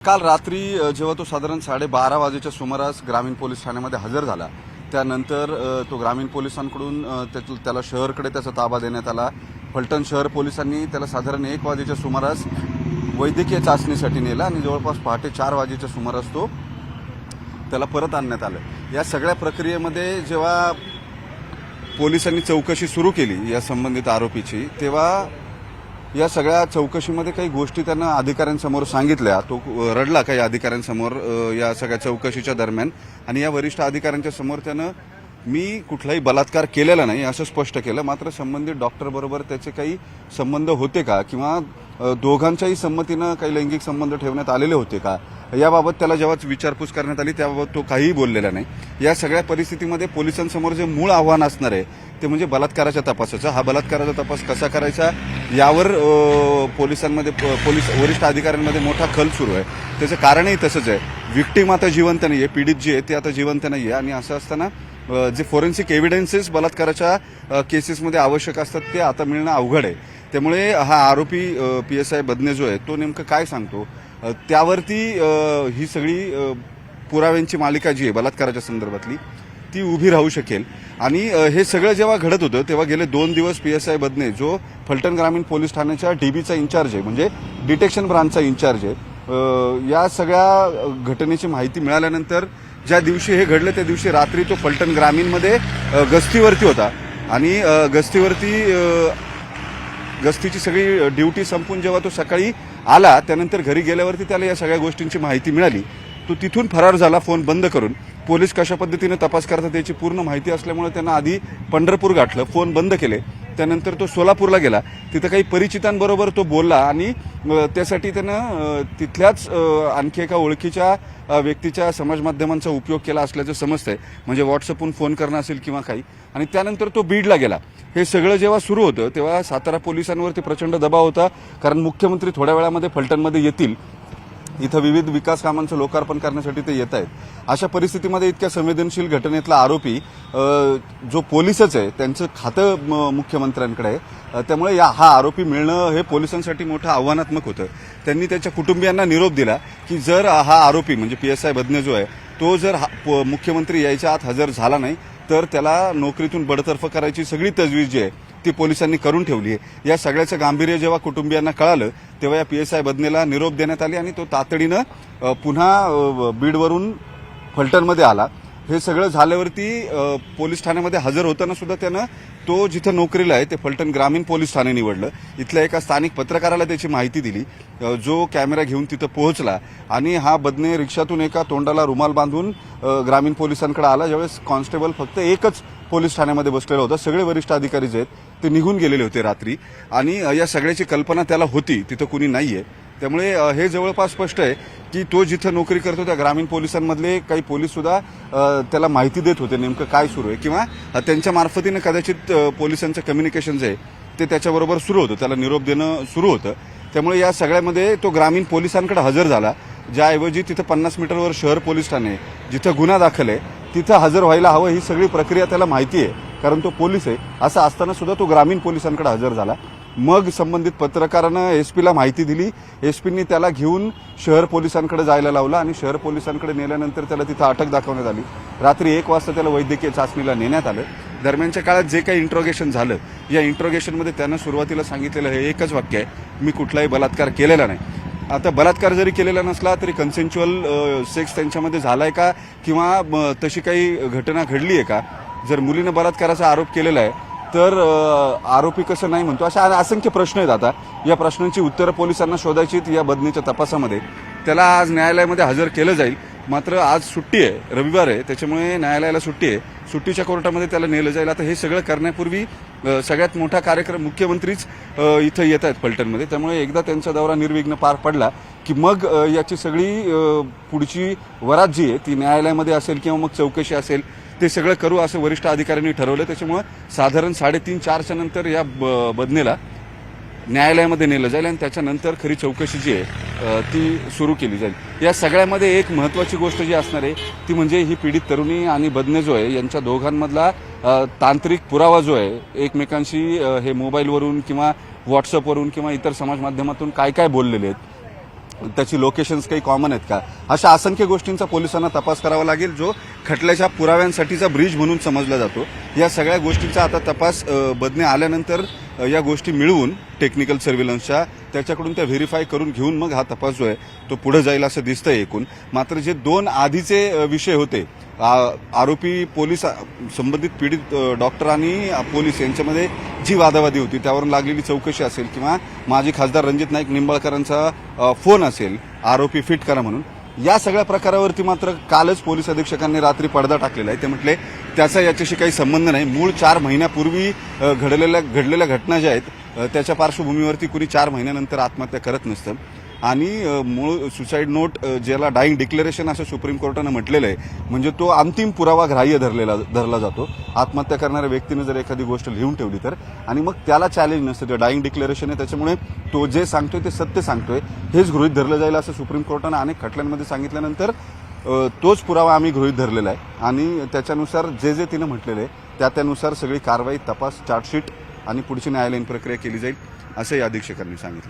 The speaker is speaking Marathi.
काल रात्री जेव्हा तो साधारण 12:30 वाजेच्या सुमारास ग्रामीण पोलीस ठाण्यामध्ये हजर झाला, त्यानंतर तो ग्रामीण पोलिसांकडून त्याला शहरकडे त्याचा ताबा देण्यात आला। फलटण शहर पोलिसांनी त्याला साधारण 1 वाजेच्या सुमारास वैद्यकीय चाचणीसाठी नेला आणि जवळपास पहाटे 4 वाजेच्या सुमारास त्याला परत आणण्यात आलं। या सगळ्या प्रक्रियेमध्ये जेव्हा पोलिसांनी चौकशी सुरू केली या संबंधित आरोपीची, तेव्हा या सगळ्या चौकशीमध्ये काही गोष्टी त्यांना अधिकाऱ्यांसमोर सांगितल्या। तो रडला काही अधिकाऱ्यांसमोर या सगळ्या चौकशीच्या दरम्यान, आणि या वरिष्ठ अधिकाऱ्यांच्या समोर त्यानं मी कुठलाही बलात्कार केलेला नाही असं स्पष्ट केलं। मात्र संबंधित डॉक्टरबरोबर त्याचे काही संबंध होते का किंवा दोघांच्याही संमतीनं काही लैंगिक संबंध ठेवण्यात आलेले होते का, याबाबत त्याला जेव्हा विचारपूस करण्यात आली त्याबाबत तो काहीही बोललेला नाही। या सगळ्या परिस्थितीमध्ये पोलिसांसमोर जे मूळ आव्हान असणार आहे ते म्हणजे बलात्काराच्या तपासाचं। हा बलात्काराचा तपास कसा करायचा यावर पोलिसांमध्ये पोलीस वरिष्ठ अधिकाऱ्यांमध्ये मोठा खल सुरू आहे। त्याचं कारणही तसंच आहे, विक्टीम आता जिवंत नाहीये, पीडित जी आहे ते आता जिवंत नाहीये, आणि असं असताना जे फोरेन्सिक एव्हिडन्सेस बलात्काराच्या केसेसमध्ये आवश्यक असतात ते आता मिळणं अवघड आहे। त्यामुळे हा आरोपी PSI बदने जो आहे तो नेमकं काय सांगतो त्यावरती ही सगळी पुराव्यांची मालिका जी आहे बलात्काराच्या संदर्भातली ती उभी राहू शकेल। आणि हे सगळं जेव्हा घडत होतं तेव्हा गेले 2 दिवस PSI बदने जो फलटण ग्रामीण पोलीस ठाण्याच्या DBचा इन्चार्ज आहे, म्हणजे डिटेक्शन ब्रांचचा इन्चार्ज आहे, या सगळ्या घटनेची माहिती मिळाल्यानंतर ज्या दिवशी हे घडलं त्या दिवशी रात्री तो फलटण ग्रामीणमध्ये गस्तीवरती होता, आणि गस्तीची सगळी ड्युटी संपून जेव्हा तो सकाळी आला त्यानंतर घरी गेल्यावरती त्याला या सगळ्या गोष्टींची माहिती मिळाली। तो तिथून फरार झाला फोन बंद करून। पोलीस कशा पद्धतीने तपास करतात याची पूर्ण माहिती असल्यामुळे त्यांना आधी पंढरपूर गाठलं, फोन बंद केले, त्यानंतर तो सोलापूरला गेला, तिथं काही परिचितांबरोबर तो बोलला आणि त्यासाठी त्यानं तिथल्याच आणखी एका ओळखीच्या व्यक्तीच्या समाज माध्यमांचा उपयोग केला असल्याचं समजतंय, म्हणजे व्हॉट्सअपहून फोन करणं असेल किंवा काही, आणि त्यानंतर तो बीडला गेला। हे सगळं जेव्हा सुरू होतं तेव्हा सातारा पोलिसांवरती प्रचंड दबाव होता, कारण मुख्यमंत्री थोड्या वेळामध्ये फलटणमध्ये येतील, इथं विविध विकास कामांचं लोकार्पण करण्यासाठी ते येत आहेत। अशा परिस्थितीमध्ये इतक्या संवेदनशील घटनेतला आरोपी जो पोलीसच आहे त्यांचं खातं मुख्यमंत्र्यांकडे आहे, त्यामुळे हा आरोपी मिळणं हे पोलिसांसाठी मोठं आव्हानात्मक होतं। त्यांनी त्याच्या कुटुंबियांना निरोप दिला की जर हा आरोपी म्हणजे PSI बदने जो आहे तो जर मुख्यमंत्री यायच्या आत हजर झाला नाही तर त्याला नोकरीतून बडतर्फ करायची सगळी तजवीज जी आहे ती पोलिसांनी करून ठेवली आहे। या सगळ्याचं गांभीर्य जेव्हा कुटुंबियांना कळालं तेव्हा या PSI बदनेला निरोप देण्यात आली आणि तो तातडीनं पुन्हा बीडवरून फलटणमध्ये आला। हे सगळं झाल्यावरती पोलीस ठाण्यामध्ये हजर होताना सुद्धा त्यानं तो जिथं नोकरीला आहे ते फलटण ग्रामीण पोलीस ठाणे निवडलं। इथल्या एका स्थानिक पत्रकाराला त्याची माहिती दिली, जो कॅमेरा घेऊन तिथं पोहोचला, आणि हा बदने रिक्षातून एका तोंडाला रुमाल बांधून ग्रामीण पोलिसांकडे आला। ज्यावेळेस कॉन्स्टेबल फक्त एकच पोलीस ठाण्यामध्ये बसलेला होता, सगळे वरिष्ठ अधिकारी जे आहेत ते निघून गेलेले होते रात्री, आणि या सगळ्याची कल्पना त्याला होती, तिथं कुणी नाहीये। त्यामुळे हे जवळपास स्पष्ट आहे की तो जिथं नोकरी करतो त्या ग्रामीण पोलिसांमधले काही पोलीस सुद्धा त्याला माहिती देत होते नेमकं काय सुरू आहे, किंवा त्यांच्या मार्फतीनं कदाचित पोलिसांचं कम्युनिकेशन जे आहे ते त्याच्याबरोबर सुरू होतं, त्याला निरोप देणं सुरू होतं। त्यामुळे या सगळ्यामध्ये तो ग्रामीण पोलिसांकडे हजर झाला, ज्याऐवजी तिथं 50 मीटरवर शहर पोलीस ठाणे जिथं गुन्हा दाखल आहे तिथं हजर व्हायला हवं, ही सगळी प्रक्रिया त्याला माहिती आहे, कारण तो पोलीस आहे। असं असताना सुद्धा तो ग्रामीण पोलिसांकडे हजर झाला। मग संबंधित पत्रकारानं SP ला माहिती दिली, SP नी त्याला घेऊन शहर पोलिसांकडे जायला लावलं, आणि शहर पोलिसांकडे नेल्यानंतर त्याला तिथं अटक दाखवण्यात आली। रात्री 1 वाजता त्याला वैद्यकीय चाचणीला नेण्यात आलं। दरम्यानच्या काळात जे काही इंट्रोगेशन झालं, या इंट्रोगेशनमध्ये त्यानं सुरुवातीला सांगितलेलं हे एकच वाक्य आहे, मी कुठलाही बलात्कार केलेला नाही। आता बलात्कार जरी केलेला नसला तरी कन्सेन्च्युअल सेक्स त्यांच्यामध्ये झालाय का, किंवा तशी काही घटना घडली आहे का, जर मुलीनं बलात्काराचा आरोप केलेला आहे तर आरोपी कसं नाही म्हणतो, अशा असंख्य प्रश्न आहेत। आता या प्रश्नांची उत्तरं पोलिसांना शोधायची या बदनेच्या तपासामध्ये। त्याला आज न्यायालयामध्ये हजर केलं जाईल, मात्र आज सुट्टी आहे, रविवार आहे, त्याच्यामुळे न्यायालयाला सुट्टी आहे, सुट्टीच्या कोर्टामध्ये त्याला नेलं जाईल। आता हे सगळं करण्यापूर्वी सगळ्यात मोठा कार्यक्रम मुख्यमंत्रीच इथं येत आहेत फलटणमध्ये, त्यामुळे एकदा त्यांचा दौरा निर्विघ्न पार पडला की मग याची सगळी पुढची वरात जी आहे ती न्यायालयामध्ये असेल किंवा मग चौकशी असेल ते सगळं करू असं वरिष्ठ अधिकाऱ्यांनी ठरवलं। त्याच्यामुळे साधारण 3:30-4च्या नंतर या बदनेला न्यायालयामध्ये नेलं जाईल आणि त्याच्यानंतर खरी चौकशी जी आहे ती सुरू केली जाईल। या सगळ्यामध्ये एक महत्त्वाची गोष्ट जी असणार आहे ती म्हणजे ही पीडित तरुणी आणि बदने जो आहे यांच्या दोघांमधला तांत्रिक पुरावा जो आहे, एकमेकांशी हे मोबाईलवरून किंवा व्हॉट्सअपवरून किंवा इतर समाज माध्यमातून काय काय बोललेले आहेत त्याची लोकेशन्स काही कॉमन आहेत का, अशा असंख्य गोष्टींचा पोलिसांना तपास करावा लागेल, जो खटल्याच्या पुराव्यांसाठीचा ब्रिज म्हणून समजला जातो. या सगळ्या गोष्टींचा आता तपास बदने आल्यानंतर या गोष्टी मिळवून टेक्निकल सर्व्हिलन्सच्या त्याच्याकडून त्या व्हेरीफाय करून घेऊन मग हा तपास जो आहे तो पुढे जाईल असं दिसतंय एकूण. मात्र जे 2 आधीचे विषय होते, आरोपी पोलीस संबंधित पीडित डॉक्टर आणि पोलीस यांच्यामध्ये जी वादावादी होती त्यावरून लागलेली चौकशी असेल किंवा माजी खासदार रणजित नाईक निंबाळकरांचा फोन असेल आरोपी फिट करा म्हणून, या सगळ्या प्रकारावरती मात्र कालच पोलीस अधीक्षकांनी रात्री पडदा टाकलेला आहे. ते म्हटले त्याचा याच्याशी काही संबंध नाही. मूळ 4 महिन्यापूर्वी घडलेल्या घटना ज्या आहेत त्याच्या पार्श्वभूमीवरती कुणी 4 महिन्यानंतर आत्महत्या करत नसतं. आणि मूळ सुसाईड नोट ज्याला डाईंग डिक्लेरेशन असं सुप्रीम कोर्टानं म्हटलेलं आहे, म्हणजे तो अंतिम पुरावा ग्राह्य धरला जातो. आत्महत्या करणाऱ्या व्यक्तीने जर एखादी गोष्ट लिहून ठेवली तर, आणि मग त्याला चॅलेंज नसतं, ते डाईंग डिक्लेरेशन आहे, त्याच्यामुळे तो जे सांगतोय ते सत्य सांगतोय हेच गृहीत धरलं जाईल असं सुप्रीम कोर्टानं अनेक खटल्यांमध्ये सांगितल्यानंतर तोच पुरावा आम्ही गृहीत धरलेला आहे. आणि त्याच्यानुसार जे तिनं म्हटलेलं आहे त्यानुसार सगळी कारवाई, तपास, चार्जशीट आणि पुढची न्यायालयीन प्रक्रिया केली जाईल असंही अधीक्षकांनी सांगितलं.